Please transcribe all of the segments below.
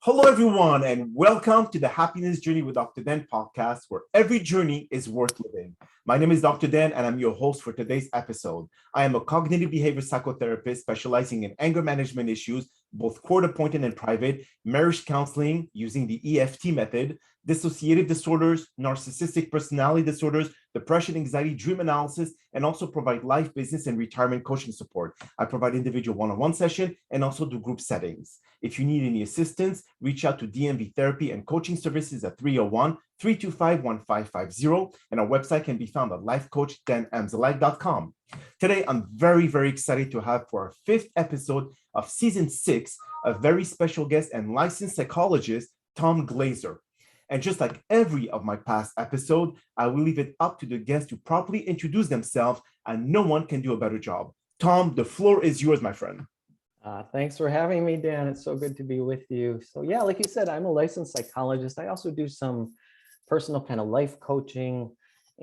Hello, everyone, and welcome to the Happiness Journey with Dr. Dan podcast, where every journey is worth living. My name is Dr. Dan, and I'm your host for today's episode. I am a cognitive behavior psychotherapist specializing in anger management issues, both court-appointed and private, marriage counseling using the EFT method, dissociative disorders, narcissistic personality disorders, depression, anxiety, dream analysis, and also provide life, business, and retirement coaching support. I provide individual one-on-one session and also do group settings. If you need any assistance, reach out to DMV Therapy and Coaching Services at 301-325-1550, and our website can be found at lifecoachdanamzalike.com. Today, I'm very, very excited to have for our fifth episode of season 6, a very special guest and licensed psychologist, Tom Glazer. And just like every of my past episode, I will leave it up to the guests to properly introduce themselves, and no one can do a better job. Tom, the floor is yours, my friend. Thanks for having me, Dan. It's so good to be with you. So yeah, like you said, I'm a licensed psychologist. I also do some personal kind of life coaching,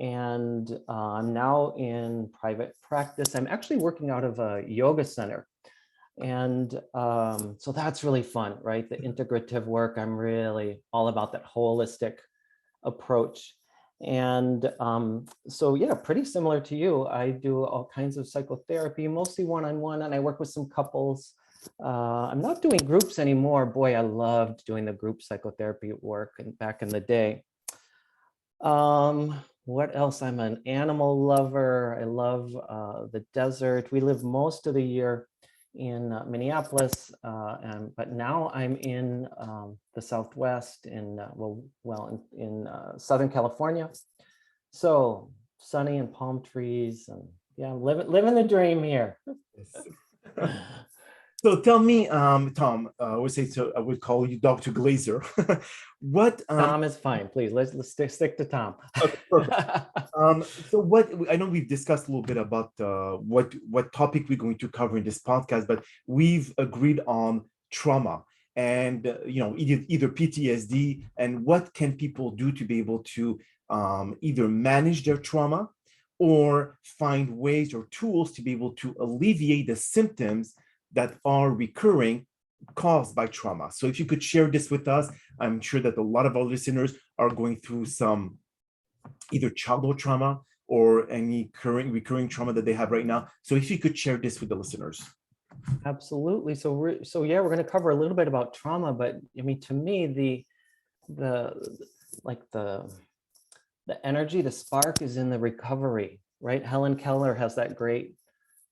and I'm now in private practice. I'm actually working out of a yoga center. And so that's really fun, right? The integrative work. I'm really all about that holistic approach. And so, yeah, pretty similar to you. I do all kinds of psychotherapy, mostly one-on-one, and I work with some couples. I'm not doing groups anymore. Boy, I loved doing the group psychotherapy work back in the day. What else? I'm an animal lover. I love the desert. We live most of the year in Minneapolis, but now I'm in the Southwest in Southern California. So sunny and palm trees, and yeah, living the dream here. So tell me, Tom, I would say, so I would call you Dr. Glazer. What? Tom is fine, please. Let's stick to Tom. Okay, perfect. So what, I know we've discussed a little bit about what topic we're going to cover in this podcast, but we've agreed on trauma and either PTSD, and what can people do to be able to either manage their trauma or find ways or tools to be able to alleviate the symptoms that are recurring caused by trauma. So if you could share this with us, I'm sure that a lot of our listeners are going through some either childhood trauma or any recurring trauma that they have right now. So if you could share this with the listeners. Absolutely. So we're going to cover a little bit about trauma, but I mean, to me, the energy, the spark is in the recovery, right? Helen Keller has that great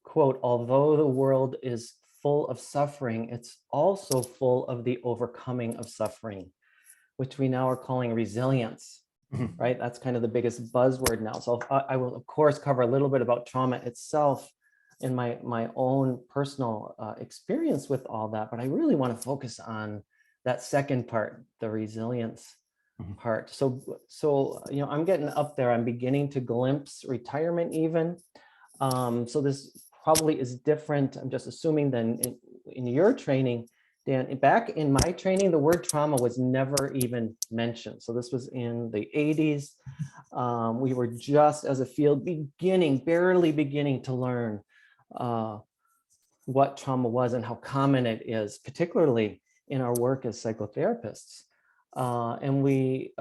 quote, although the world is full of suffering, it's also full of the overcoming of suffering, which we now are calling resilience, right? That's kind of the biggest buzzword now. So I will, of course, cover a little bit about trauma itself in my own personal experience with all that, but I really want to focus on that second part, the resilience part. So I'm getting up there. I'm beginning to glimpse retirement even. So this probably is different, I'm just assuming, than in your training, Dan. Back in my training, the word trauma was never even mentioned. So this was in the 80s. We were just, as a field, barely beginning to learn what trauma was and how common it is, particularly in our work as psychotherapists. And we,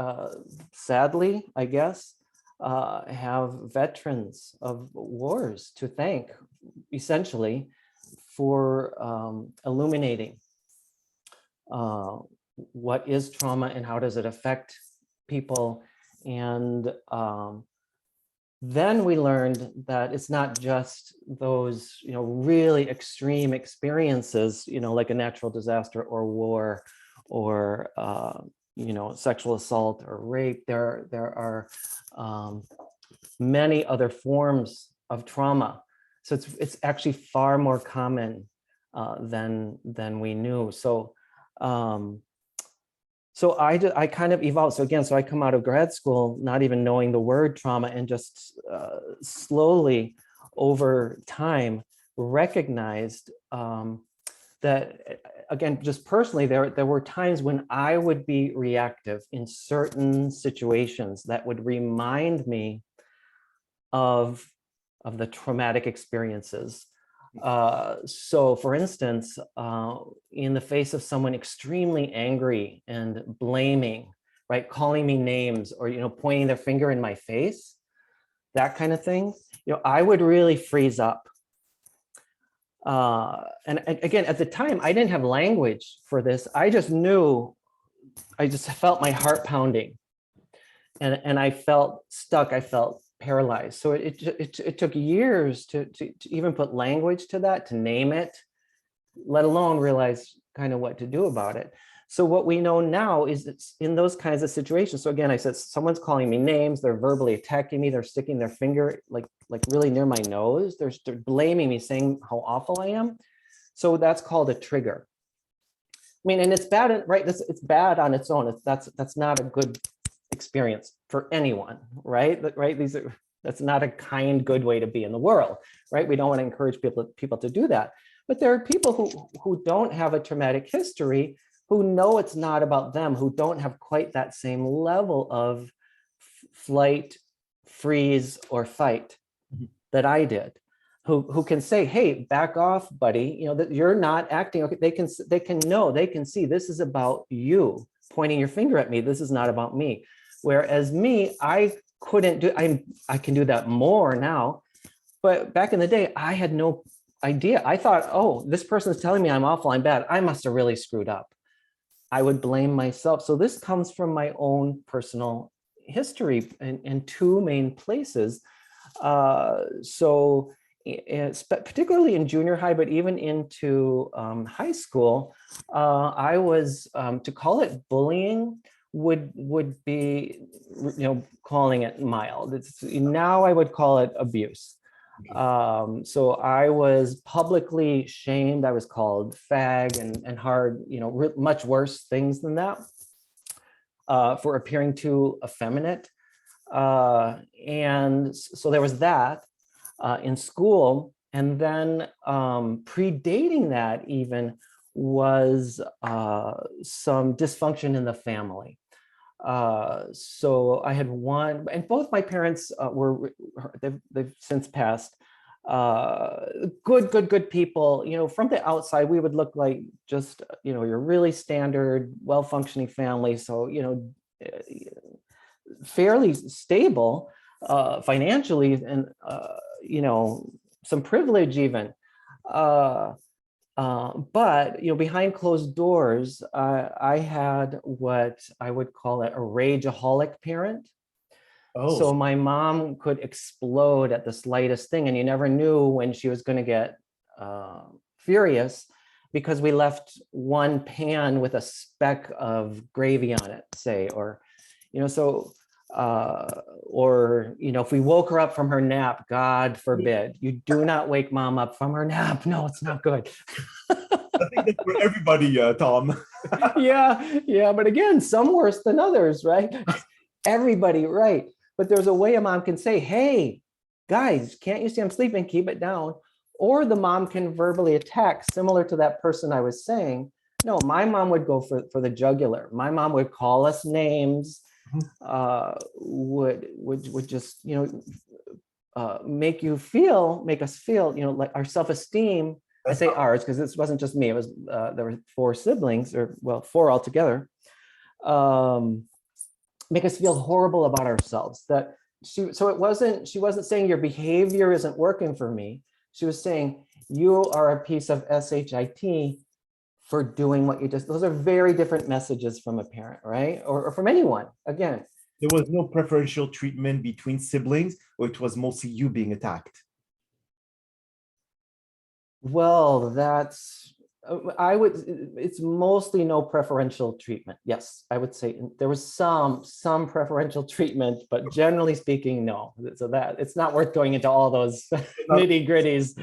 sadly, I guess, have veterans of wars to thank, essentially, for illuminating what is trauma and how does it affect people. And then we learned that it's not just those, really extreme experiences, like a natural disaster or war or sexual assault or rape. There are many other forms of trauma. So it's actually far more common than we knew. So I kind of evolved. So again, I come out of grad school not even knowing the word trauma, and just slowly over time recognized that, again, just personally, there were times when I would be reactive in certain situations that would remind me of the traumatic experiences So for instance, in the face of someone extremely angry and blaming, right, calling me names or, pointing their finger in my face, that kind of thing, I would really freeze up. And again, at the time, I didn't have language for this. I just knew, I just felt my heart pounding, and I felt stuck. I felt paralyzed. So it took years to even put language to that, to name it, let alone realize kind of what to do about it. So what we know now is it's in those kinds of situations. So again, I said, someone's calling me names, they're verbally attacking me, they're sticking their finger like really near my nose, they're blaming me, saying how awful I am. So that's called a trigger. I mean, and it's bad, right? It's bad on its own. That's not a good experience for anyone, right? Right? That's not a kind, good way to be in the world, right? We don't want to encourage people to do that. But there are people who don't have a traumatic history, who know it's not about them, who don't have quite that same level of flight, freeze, or fight that I did, who can say, hey, back off, buddy, that you're not acting okay. They can see this is about you pointing your finger at me. This is not about me. Whereas me, I couldn't do, I can do that more now. But back in the day, I had no idea. I thought, oh, this person is telling me I'm awful, I'm bad, I must have really screwed up. I would blame myself. So this comes from my own personal history in two main places. So particularly in junior high, but even into high school, I was, to call it bullying would be, calling it mild. Now I would call it abuse. So I was publicly shamed. I was called fag and hard, much worse things than that, for appearing too effeminate. And so there was that in school. And then predating that even was some dysfunction in the family. So I had one, and both my parents they've since passed. Good people. From the outside, we would look like just, you're really standard, well-functioning family. So, fairly stable financially, and, some privilege even. But behind closed doors, I had what I would call a rageaholic parent. Oh, So my mom could explode at the slightest thing, and you never knew when she was going to get furious, because we left one pan with a speck of gravy on it, say, or so. Or if we woke her up from her nap, God forbid, you do not wake mom up from her nap. No, it's not good. I think that's for everybody, Tom. Yeah. But again, some worse than others, right? Everybody, right? But there's a way a mom can say, hey, guys, can't you see I'm sleeping? Keep it down. Or the mom can verbally attack, similar to that person I was saying. No, my mom would go for the jugular. My mom would call us names, would just, make us feel, like our self-esteem. I say ours because this wasn't just me. It was, there were 4 siblings, or 4 altogether. Make us feel horrible about ourselves. She wasn't saying your behavior isn't working for me. She was saying you are a piece of shit for doing what you just. Those are very different messages from a parent, right? Or from anyone. Again, There was no preferential treatment between siblings, or it was mostly you being attacked. well, it's mostly no preferential treatment. Yes, I would say there was some preferential treatment, but generally speaking, no. So that it's not worth going into all those nitty gritties.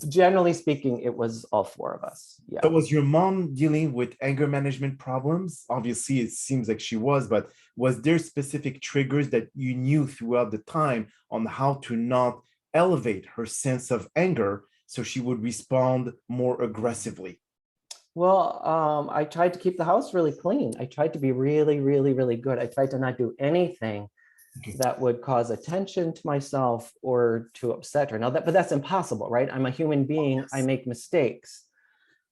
Generally speaking, it was all 4 of us. Yeah. So was your mom dealing with anger management problems? Obviously, it seems like she was, but was there specific triggers that you knew throughout the time on how to not elevate her sense of anger so she would respond more aggressively? Well, I tried to keep the house really clean. I tried to be really, really, really good. I tried to not do anything Okay. that would cause attention to myself or to upset her. Now but that's impossible, right? I'm a human being. I Yes. make mistakes.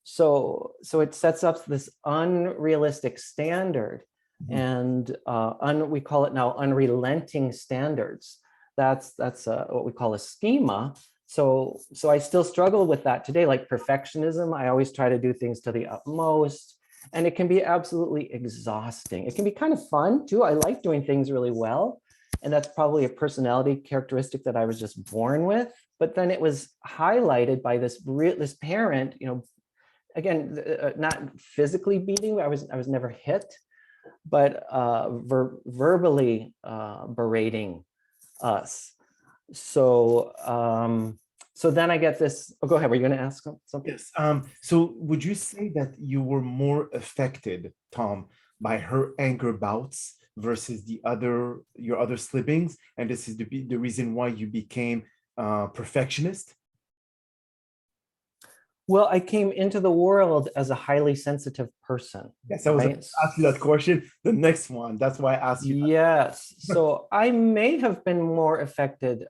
So it sets up this unrealistic standard, Mhm. and we call it now unrelenting standards. That's what we call a schema. So I still struggle with that today, like perfectionism. I always try to do things to the utmost, and it can be absolutely exhausting. It can be kind of fun too. I like doing things really well, and that's probably a personality characteristic that I was just born with. But then it was highlighted by this parent, again, not physically beating me. I was never hit, but verbally berating us. So then I get this. Oh, go ahead. Were you going to ask something? Yes. So would you say that you were more affected, Tom, by her anger bouts versus your other siblings? And this is the reason why you became perfectionist? Well, I came into the world as a highly sensitive person, Yes, I was about right? to ask you that question. The next one. That's why I asked you Yes. that. So I may have been more affected.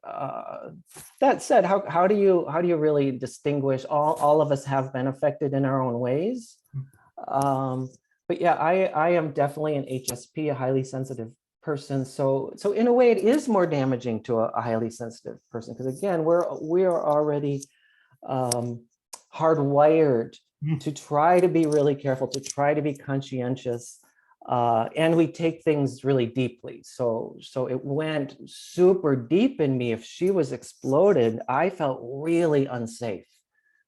That said, how do you really distinguish? All of us have been affected in our own ways. Um, but yeah, I am definitely an HSP, a highly sensitive person. So in a way, it is more damaging to a highly sensitive person, because again, we are already hardwired to try to be really careful, to try to be conscientious, and we take things really deeply. So it went super deep in me. If she was exploded, I felt really unsafe,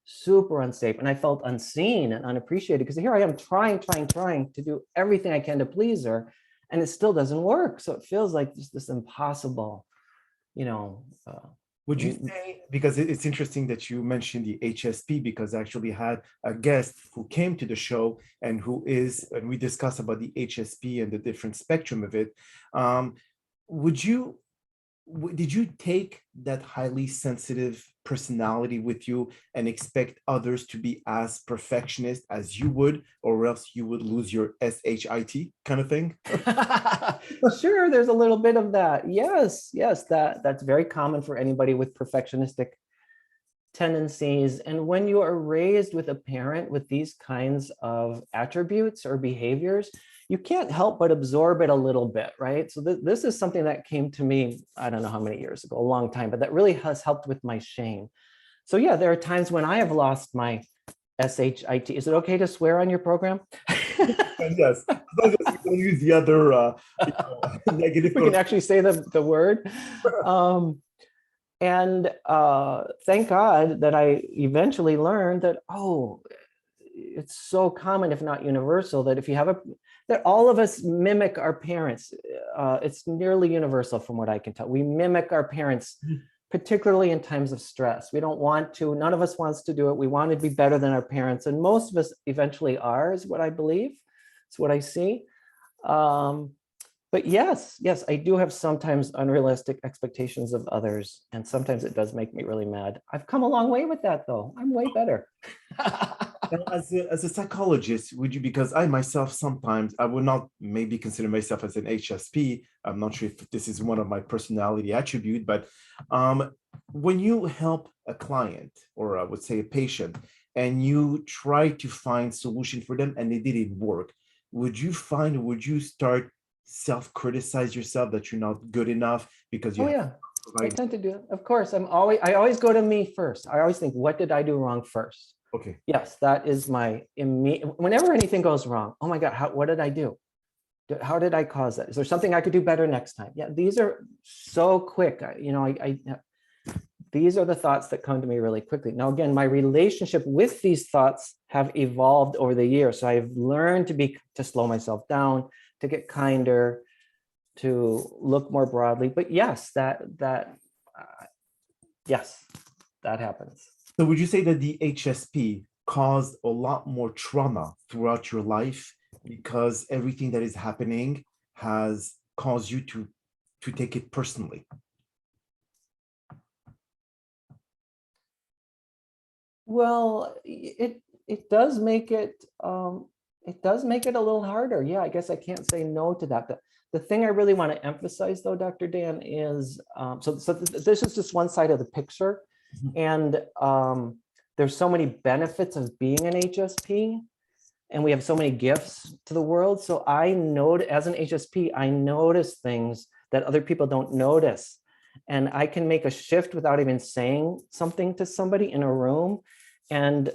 super unsafe, and I felt unseen and unappreciated, because here I am trying to do everything I can to please her, and it still doesn't work. So it feels like just this impossible, you know. Would you say, because it's interesting that you mentioned the HSP, because I actually had a guest who came to the show and we discussed about the HSP and the different spectrum of it. Would you did you take that highly sensitive personality with you and expect others to be as perfectionist as you would, or else you would lose your SHIT kind of thing? Sure, there's a little bit of that. Yes, that's very common for anybody with perfectionistic tendencies. And when you are raised with a parent with these kinds of attributes or behaviors, you can't help but absorb it a little bit, right? So this is something that came to me, I don't know how many years ago, a long time, but that really has helped with my shame. So yeah, there are times when I have lost my SHIT. Is it okay to swear on your program? And yes, as long as you don't use the other negative We can actually say the word. And thank God that I eventually learned that, oh, it's so common, if not universal, that if you have that all of us mimic our parents. It's nearly universal from what I can tell. We mimic our parents, particularly in times of stress. We don't want to, none of us wants to do it. We want to be better than our parents. And most of us eventually are, is what I believe. It's what I see. But yes, I do have sometimes unrealistic expectations of others. And sometimes it does make me really mad. I've come a long way with that, though. I'm way better. Now, as a psychologist, would you, because I myself sometimes, I would not maybe consider myself as an HSP. I'm not sure if this is one of my personality attribute, but when you help a client, or I would say a patient, and you try to find solution for them and it didn't work, would you start self-criticize yourself that you're not good enough because you Oh have yeah, to I provide? tend to do it. Of course, I always go to me first. I always think, what did I do wrong first? Okay. Yes, that is my immediate, whenever anything goes wrong, oh my God, what did I do? How did I cause that? Is there something I could do better next time? Yeah, these are so quick. These are the thoughts that come to me really quickly. Now, again, my relationship with these thoughts have evolved over the years. So I've learned to slow myself down, to get kinder, to look more broadly. But yes, yes, that happens. So would you say that the HSP caused a lot more trauma throughout your life because everything that is happening has caused you to take it personally? Well, it does make it It does make it a little harder. Yeah, I guess I can't say no to that. The thing I really want to emphasize, though, Dr. Dan, is this is just one side of the picture. Mhm. And there's so many benefits of being an HSP, and we have so many gifts to the world. So I know, as an HSP, I notice things that other people don't notice. And I can make a shift without even saying something to somebody in a room. And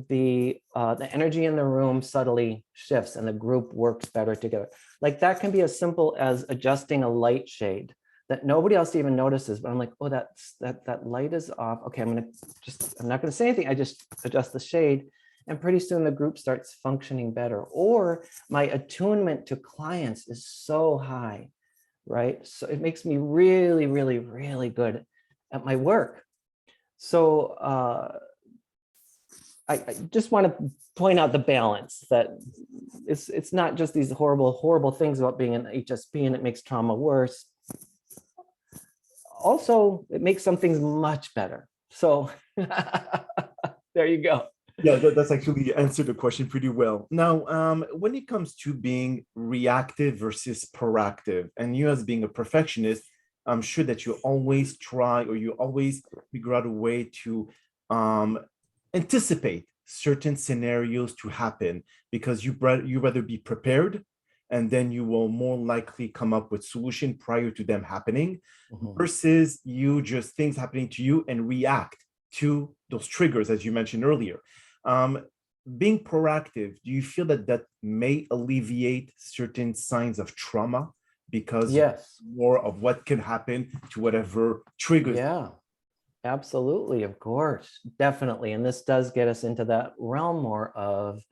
the energy in the room subtly shifts and the group works better together. Like that can be as simple as adjusting a light shade that nobody else even notices, but I'm like, oh, that light is off. Okay, I'm not gonna say anything. I just adjust the shade, and pretty soon the group starts functioning better. Or my attunement to clients is so high, right? So it makes me really, really, really good at my work. So I just want to point out the balance that it's not just these horrible things about being an HSP and it makes trauma worse. Also, it makes some things much better. So there you go. Yeah, that's actually answered the question pretty well. Now, when it comes to being reactive versus proactive, and you as being a perfectionist, I'm sure that you always try or you always figure out a way to anticipate certain scenarios to happen because you rather be prepared and then you will more likely come up with solution prior to them happening versus you just things happening to you and react to those triggers, as you mentioned earlier. Being proactive, do you feel that that may alleviate certain signs of trauma because Yes. more of what can happen to whatever triggers? Yeah, absolutely. Of course, definitely. And this does get us into that realm more of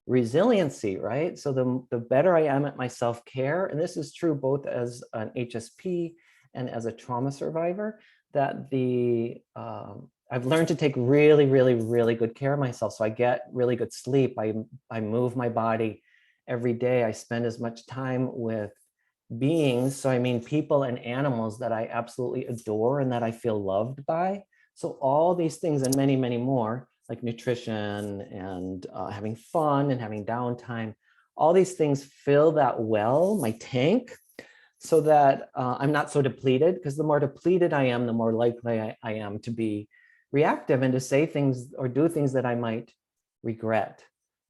resiliency, right? So the better I am at my self-care, and this is true both as an HSP and as a trauma survivor, that I've learned to take really, really, really good care of myself. So I get really good sleep. I move my body every day. I spend as much time with beings, so I mean people and animals that I absolutely adore and that I feel loved by. So all these things and many, many more, like nutrition and having fun and having downtime, all these things fill that well, my tank, so that I'm not so depleted, because the more depleted I am, the more likely I am to be reactive and to say things or do things that I might regret.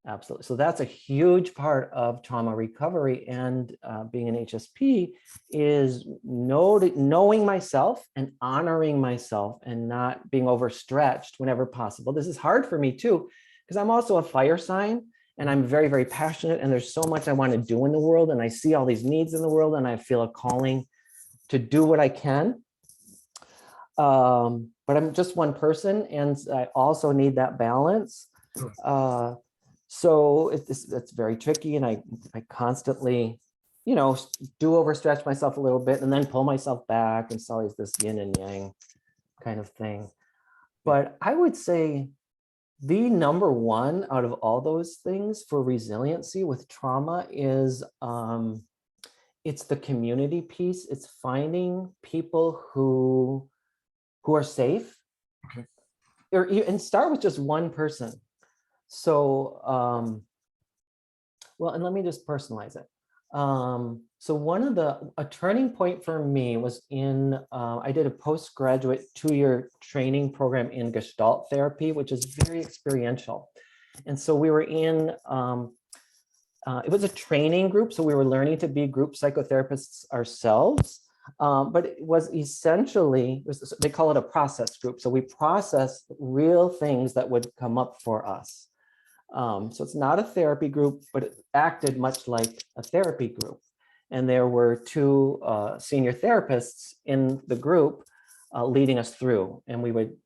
Absolutely. So that's a huge part of trauma recovery and being an HSP is knowing myself and honoring myself and not being overstretched whenever possible. This is hard for me too, because I'm also a fire sign and I'm very, very passionate and there's so much I want to do in the world and I see all these needs in the world and I feel a calling to do what I can. But I'm just one person and I also need that balance. So it's very tricky and I constantly, do overstretch myself a little bit and then pull myself back. It's always this yin and yang kind of thing. But I would say the number one out of all those things for resiliency with trauma is it's the community piece. It's finding people who are safe. Okay. And start with just one person. So, well, and let me just personalize it. So a turning point for me was I did a postgraduate 2-year training program in Gestalt therapy, which is very experiential. And so we were in, it was a training group. So we were learning to be group psychotherapists ourselves. But it was essentially, they call it a process group. So we process real things that would come up for us. So it's not a therapy group, but it acted much like a therapy group. And there were 2 senior therapists in the group leading us through. And we would,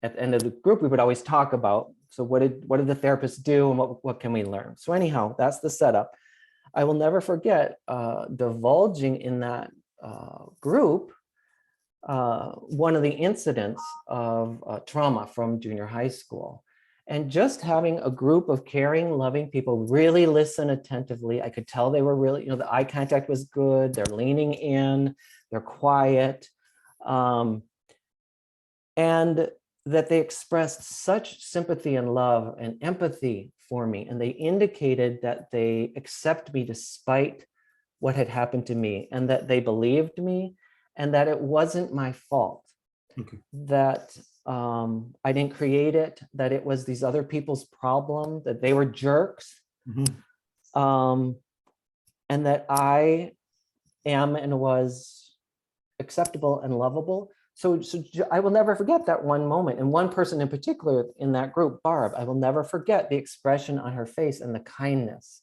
at the end of the group, we would always talk about, so what did the therapists do and what can we learn? So anyhow, that's the setup. I will never forget divulging in that group one of the incidents of trauma from junior high school. And just having a group of caring, loving people really listen attentively. I could tell they were really, the eye contact was good. They're leaning in, they're quiet. And that they expressed such sympathy and love and empathy for me. And they indicated that they accept me despite what had happened to me, and that they believed me, and that it wasn't my fault, Okay. that I didn't create it, that it was these other people's problem, that they were jerks, and that I am and was acceptable and lovable. So I will never forget that one moment. And one person in particular in that group, Barb, I will never forget the expression on her face and the kindness.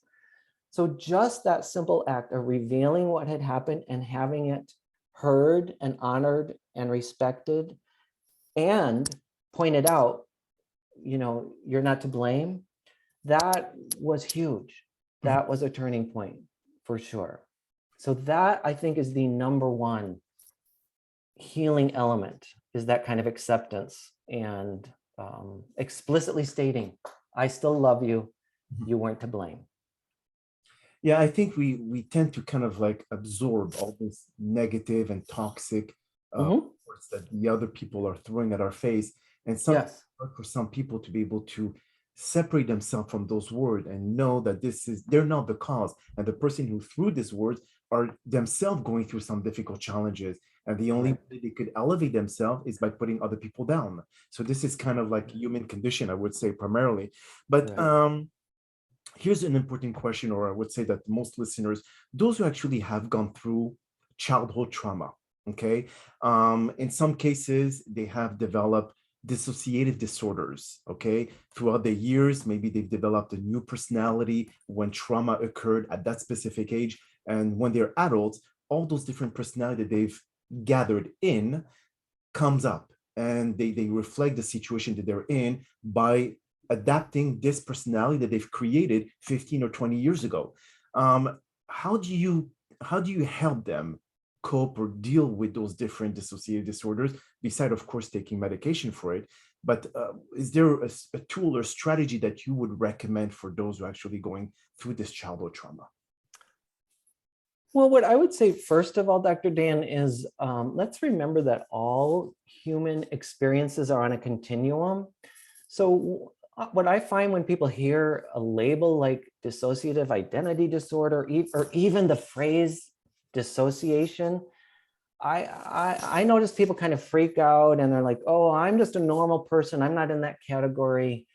So just that simple act of revealing what had happened and having it heard and honored and respected and pointed out, you're not to blame, that was huge. That was a turning point for sure. So that, I think, is the number one healing element, is that kind of acceptance and explicitly stating, I still love you, you weren't to blame. Yeah, I think we tend to kind of like absorb all this negative and toxic words that the other people are throwing at our face. And Yes. for some people to be able to separate themselves from those words and know that they're not the cause. And the person who threw these words are themselves going through some difficult challenges. And the only way they could elevate themselves is by putting other people down. So this is kind of like human condition, I would say, primarily. But here's an important question, or I would say that most listeners, those who actually have gone through childhood trauma, okay? In some cases, they have developed dissociative disorders, okay? Throughout the years, maybe they've developed a new personality when trauma occurred at that specific age. And when they're adults, all those different personalities that they've gathered in comes up, and they reflect the situation that they're in by adapting this personality that they've created 15 or 20 years ago. How do you help them cope or deal with those different dissociative disorders, beside of course taking medication for it? But is there a tool or strategy that you would recommend for those who are actually going through this childhood trauma? Well, what I would say, first of all, Dr. Dan, is let's remember that all human experiences are on a continuum. So what I find when people hear a label like dissociative identity disorder, or even the phrase dissociation, I notice people kind of freak out and they're like, oh, I'm just a normal person, I'm not in that category.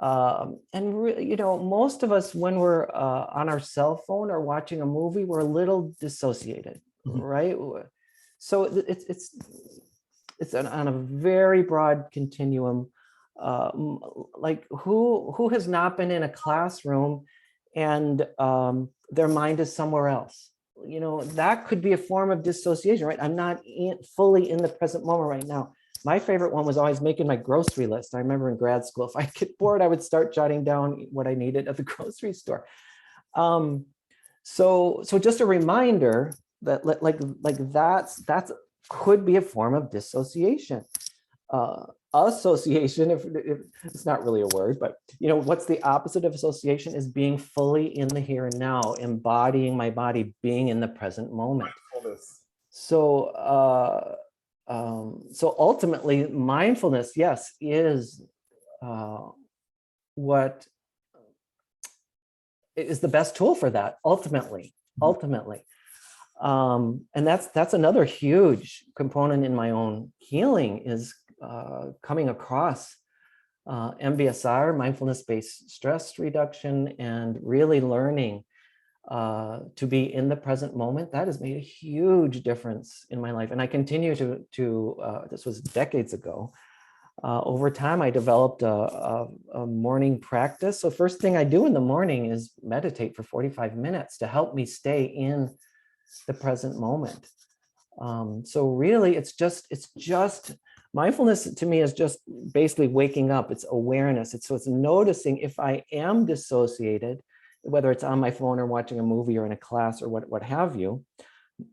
Most of us, when we're on our cell phone or watching a movie, we're a little dissociated, right? So it's on a very broad continuum. Like who has not been in a classroom and their mind is somewhere else? That could be a form of dissociation, right? I'm not fully in the present moment right now. My favorite one was always making my grocery list. I remember in grad school, if I get bored, I would start jotting down what I needed at the grocery store. So just a reminder that that's could be a form of dissociation. Association, if it's not really a word, but what's the opposite of association is being fully in the here and now, embodying my body, being in the present moment. So ultimately, mindfulness, yes, is what is the best tool for that. Ultimately, and that's another huge component in my own healing, is coming across MBSR, mindfulness-based stress reduction, and really learning to be in the present moment. That has made a huge difference in my life. And I continue to this was decades ago. Over time, I developed a morning practice. So first thing I do in the morning is meditate for 45 minutes to help me stay in the present moment. So really, it's just mindfulness to me is just basically waking up. It's awareness. It's noticing if I am dissociated, whether it's on my phone or watching a movie or in a class or what have you,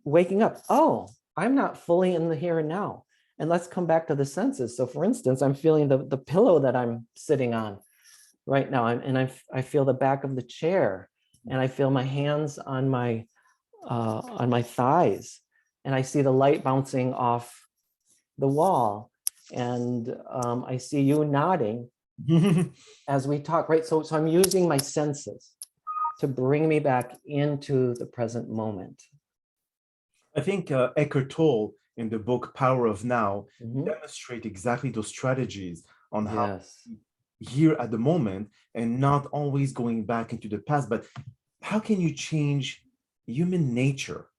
waking up, oh, I'm not fully in the here and now. And let's come back to the senses. So for instance, I'm feeling the pillow that I'm sitting on right now. And I feel the back of the chair, and I feel my hands on my thighs, and I see the light bouncing off the wall. And I see you nodding as we talk, right? So I'm using my senses to bring me back into the present moment. I think Eckhart Tolle in the book Power of Now Mhm. demonstrate exactly those strategies on how Yes. here at the moment and not always going back into the past. But how can you change human nature,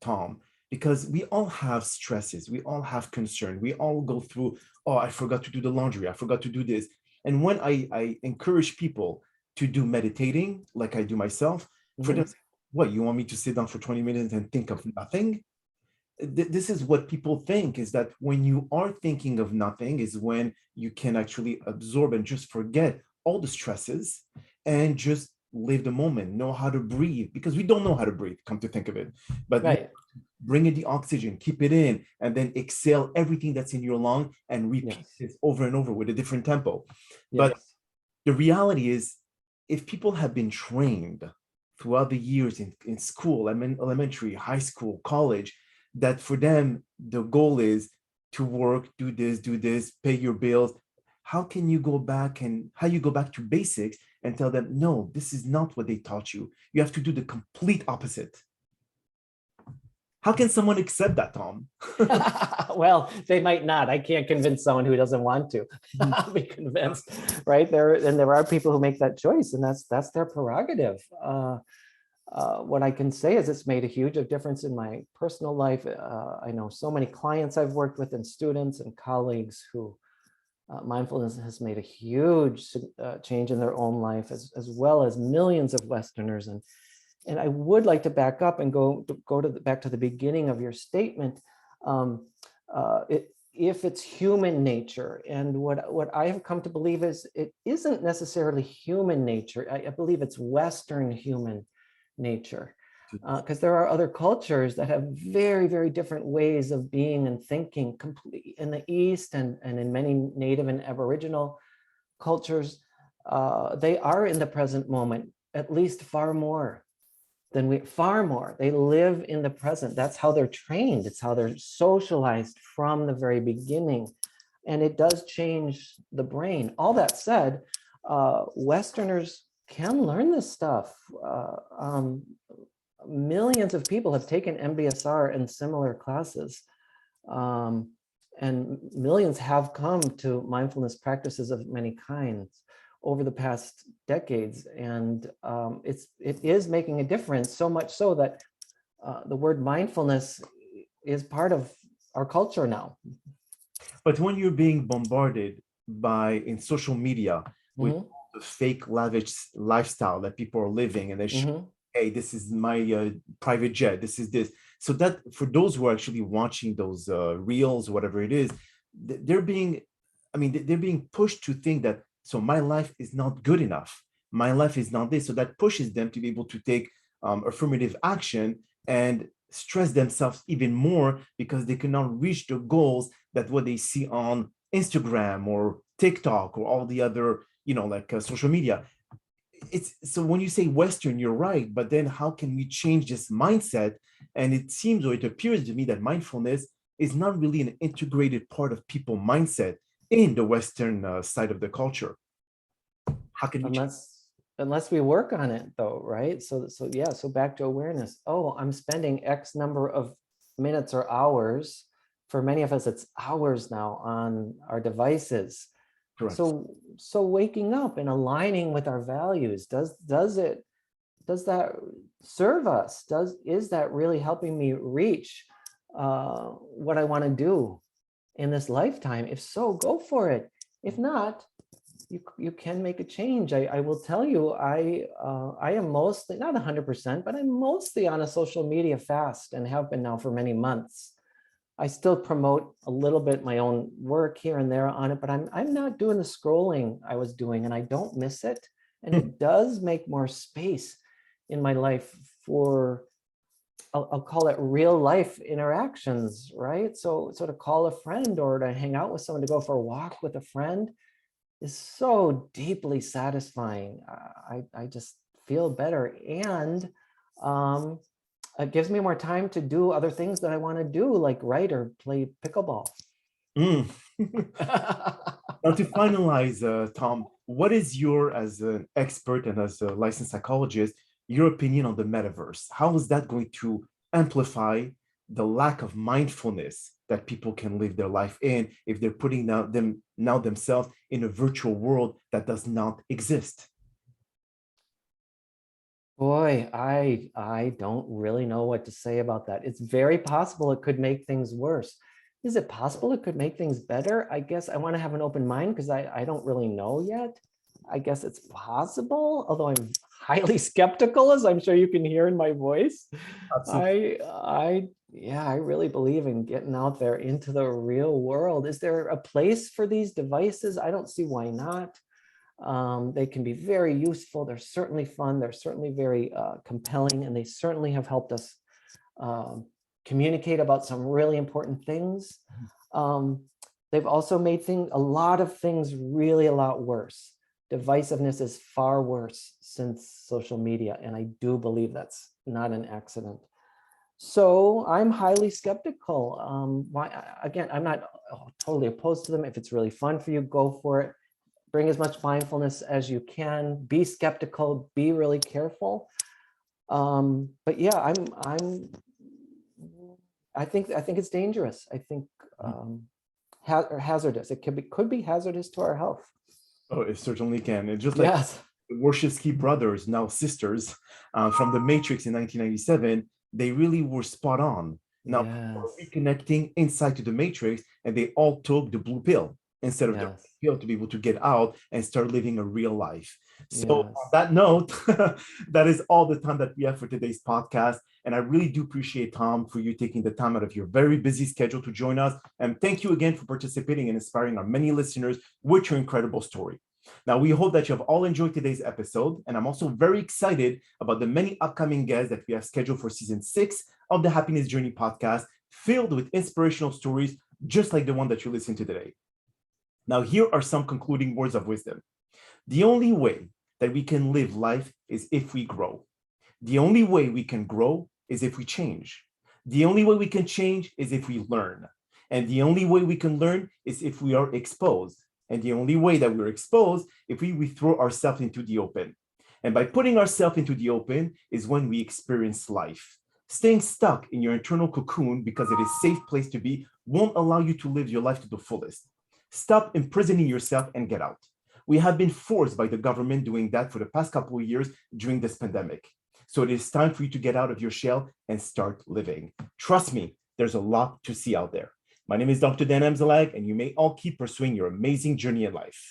Tom? Because we all have stresses, we all have concern, we all go through, oh, I forgot to do the laundry, I forgot to do this. And when I encourage people to do meditating, like I do myself, for them, Mhm. what, you want me to sit down for 20 minutes and think of nothing? This is what people think, is that when you are thinking of nothing is when you can actually absorb and just forget all the stresses and just live the moment, know how to breathe, because we don't know how to breathe, come to think of it. But Right. bring in the oxygen, keep it in, and then exhale everything that's in your lung and repeat Yes. this over and over with a different tempo. But Yes. the reality is, if people have been trained throughout the years in school, elementary, high school, college, that for them, the goal is to work, do this, pay your bills. How can you go back and how you go back to basics and tell them, no, this is not what they taught you. You have to do the complete opposite. How can someone accept that, Tom? Well, they might not. I can't convince someone who doesn't want to be convinced, right? There are people who make that choice, and that's their prerogative. What I can say is it's made a huge difference in my personal life. I know so many clients I've worked with and students and colleagues who mindfulness has made a huge change in their own life, as well as millions of Westerners. And I would like to back up and back to the beginning of your statement. Um, if it's human nature, and what I have come to believe is it isn't necessarily human nature. I believe it's Western human nature, because there are other cultures that have very, very different ways of being and thinking. Complete in the East and in many Native and Aboriginal cultures, they are in the present moment, at least far more far more. They live in the present. That's how they're trained. It's how they're socialized from the very beginning. And it does change the brain. All that said, Westerners can learn this stuff. Millions of people have taken MBSR and similar classes. And millions have come to mindfulness practices of many kinds over the past decades, and it is making a difference, so much so that the word mindfulness is part of our culture now. But when you're being bombarded by in social media with Mhm. the fake lavish lifestyle that people are living, and they show, Mhm. hey, this is my private jet, this is this. So that for those who are actually watching those reels, whatever it is, they're being, I mean, they're being pushed to think that, so my life is not good enough. My life is not this. So that pushes them to be able to take affirmative action and stress themselves even more because they cannot reach the goals that what they see on Instagram or TikTok or all the other, like social media. It's so when you say Western, you're right, but then how can we change this mindset? And it seems, or it appears to me, that mindfulness is not really an integrated part of people mindset in the Western side of the culture. How can we change? Unless we work on it, though, right? So yeah, so back to awareness. Oh, I'm spending X number of minutes or hours. For many of us, it's hours now on our devices. Correct. So waking up and aligning with our values, does that serve us? Is that really helping me reach what I want to do in this lifetime? If so, go for it. If not, you can make a change. I will tell you, I am mostly, not 100%, but I'm mostly on a social media fast and have been now for many months. I still promote a little bit my own work here and there on it, but I'm not doing the scrolling I was doing, and I don't miss it. And it does make more space in my life for, I'll call it real life interactions, right? So to call a friend or to hang out with someone, to go for a walk with a friend is so deeply satisfying. I just feel better, and um, it gives me more time to do other things that I want to do, like write or play pickleball. Mm. Now, to finalize, Tom, what is your, as an expert and as a licensed psychologist, your opinion on the metaverse? How is that going to amplify the lack of mindfulness that people can live their life in if they're putting now themselves in a virtual world that does not exist? Boy, I don't really know what to say about that. It's very possible it could make things worse. Is it possible it could make things better? I guess I want to have an open mind because I don't really know yet. I guess it's possible, although I'm highly skeptical, as I'm sure you can hear in my voice. Absolutely. Yeah, I really believe in getting out there into the real world. Is there a place for these devices? I don't see why not. They can be very useful. They're certainly fun. They're certainly very compelling, and they certainly have helped us um, communicate about some really important things. Um, they've also made a lot of things really a lot worse. Divisiveness is far worse since social media, and I do believe that's not an accident. So I'm highly skeptical. Again, I'm not totally opposed to them. If it's really fun for you, go for it. Bring as much mindfulness as you can. Be skeptical. Be really careful. But yeah, I think it's dangerous. I think hazardous. It could be hazardous to our health. Oh, it certainly can. It's just like Yes. Wachowski brothers, now sisters, from The Matrix in 1997, they really were spot on. Now, people are Yes. reconnecting inside to the Matrix, and they all took the blue pill instead of the Yes. pill to be able to get out and start living a real life. So, on Yes. that note, that is all the time that we have for today's podcast. And I really do appreciate, Tom, for you taking the time out of your very busy schedule to join us. And thank you again for participating and inspiring our many listeners with your incredible story. Now, we hope that you have all enjoyed today's episode, and I'm also very excited about the many upcoming guests that we have scheduled for season 6 of the Happiness Journey podcast, filled with inspirational stories just like the one that you listened to today. Now, here are some concluding words of wisdom. The only way that we can live life is if we grow. The only way we can grow is if we change. The only way we can change is if we learn. And the only way we can learn is if we are exposed. And the only way that we're exposed if we throw ourselves into the open. And by putting ourselves into the open is when we experience life. Staying stuck in your internal cocoon because it is a safe place to be won't allow you to live your life to the fullest. Stop imprisoning yourself and get out. We have been forced by the government doing that for the past couple of years during this pandemic. So it is time for you to get out of your shell and start living. Trust me, there's a lot to see out there. My name is Dr. Dan Amzalag, and you may all keep pursuing your amazing journey in life.